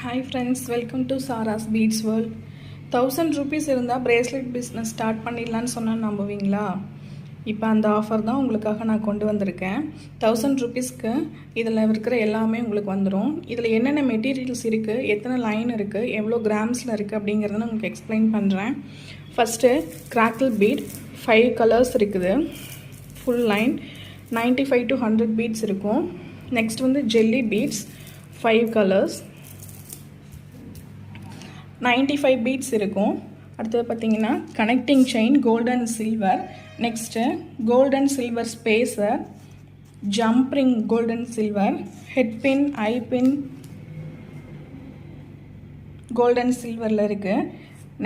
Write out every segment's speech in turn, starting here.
Hi friends, welcome to Sara's Beads World. 1000 rupees இருந்தால் bracelet business start பண்ணிடலான்னு சொன்னால் நம்புவீங்களா? இப்போ அந்த ஆஃபர் தான் உங்களுக்காக நான் கொண்டு வந்திருக்கேன். 1000 rupeesக்கு இதில் இருக்கிற எல்லாமே உங்களுக்கு வந்துடும். இதில் என்னென்ன மெட்டீரியல்ஸ் இருக்குது, எத்தனை லைன் இருக்குது, எவ்வளோ கிராம்ஸில் இருக்குது அப்படிங்கிறத நான் உங்களுக்கு எக்ஸ்பிளைன் பண்ணுறேன். ஃபஸ்ட்டு கிராக்கிள் பீட் 5 கலர்ஸ் இருக்குது. ஃபுல் லைன் 95 to 100 பீட்ஸ் இருக்கும். நெக்ஸ்ட் வந்து ஜெல்லி பீட்ஸ் 5 கலர்ஸ் 95 பீட்ஸ் இருக்கும். அடுத்தது பார்த்தீங்கன்னா connecting chain gold and silver. Next gold and silver spacer, jump ring gold and silver, head pin, eye pin gold and சில்வரில் இருக்குது.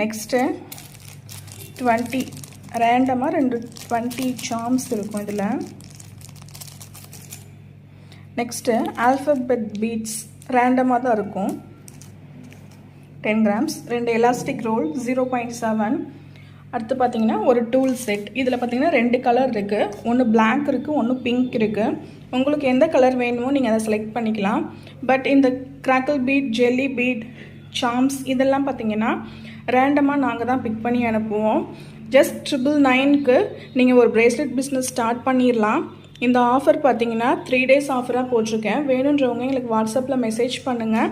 Next 20 ரேண்டமாக 20 charms இருக்கும் இதில். நெக்ஸ்ட்டு ஆல்ஃபபெட் பீட்ஸ் ரேண்டமாக தான் இருக்கும் 10 grams, 2 எலாஸ்டிக் ரோல் 0.7. அடுத்து பார்த்தீங்கன்னா ஒரு டூல் செட். இதில் பார்த்தீங்கன்னா 2 கலர் இருக்குது. ஒன்று பிளாக் இருக்குது, ஒன்று பிங்க் இருக்குது. உங்களுக்கு எந்த கலர் வேணுமோ நீங்கள் அதை செலக்ட் பண்ணிக்கலாம். பட் இந்த crackle bead, jelly bead, charms இதெல்லாம் பார்த்தீங்கன்னா ரேண்டமாக நாங்கள் தான் பிக் பண்ணி அனுப்புவோம். ஜஸ்ட் 999க்கு நீங்கள் ஒரு பிரேஸ்லெட் பிஸ்னஸ் ஸ்டார்ட் பண்ணிடலாம். இந்த ஆஃபர் பார்த்தீங்கன்னா 3 days ஆஃபராக போட்டிருக்கேன். வேணுன்றவங்க எங்களுக்கு வாட்ஸ்அப்பில் மெசேஜ் பண்ணுங்கள்.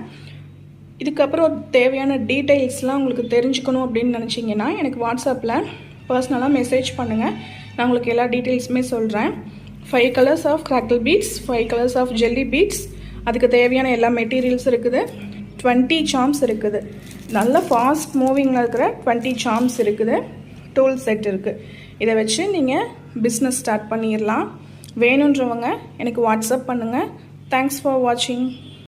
இதுக்கப்புறம் தேவையான டீட்டெயில்ஸ்லாம் உங்களுக்கு தெரிஞ்சுக்கணும் அப்படின்னு நினச்சிங்கன்னா எனக்கு வாட்ஸ்அப்பில் பர்சனலாக மெசேஜ் பண்ணுங்கள். நான் உங்களுக்கு எல்லா டீட்டெயில்ஸுமே சொல்கிறேன். 5 colours of crackle beads, 5 colours of jelly beads, அதுக்கு தேவையான எல்லா மெட்டீரியல்ஸ் இருக்குது. 20 சார்ம்ஸ் இருக்குது. நல்ல ஃபாஸ்ட் மூவிங்கில் இருக்கிற 20 சார்ம்ஸ் இருக்குது. டூல் செட் இருக்குது. இதை வச்சு நீங்கள் பிஸ்னஸ் ஸ்டார்ட் பண்ணிடலாம். வேணுன்றவங்க எனக்கு வாட்ஸ்அப் பண்ணுங்கள். தேங்க்ஸ் ஃபார் வாட்சிங்.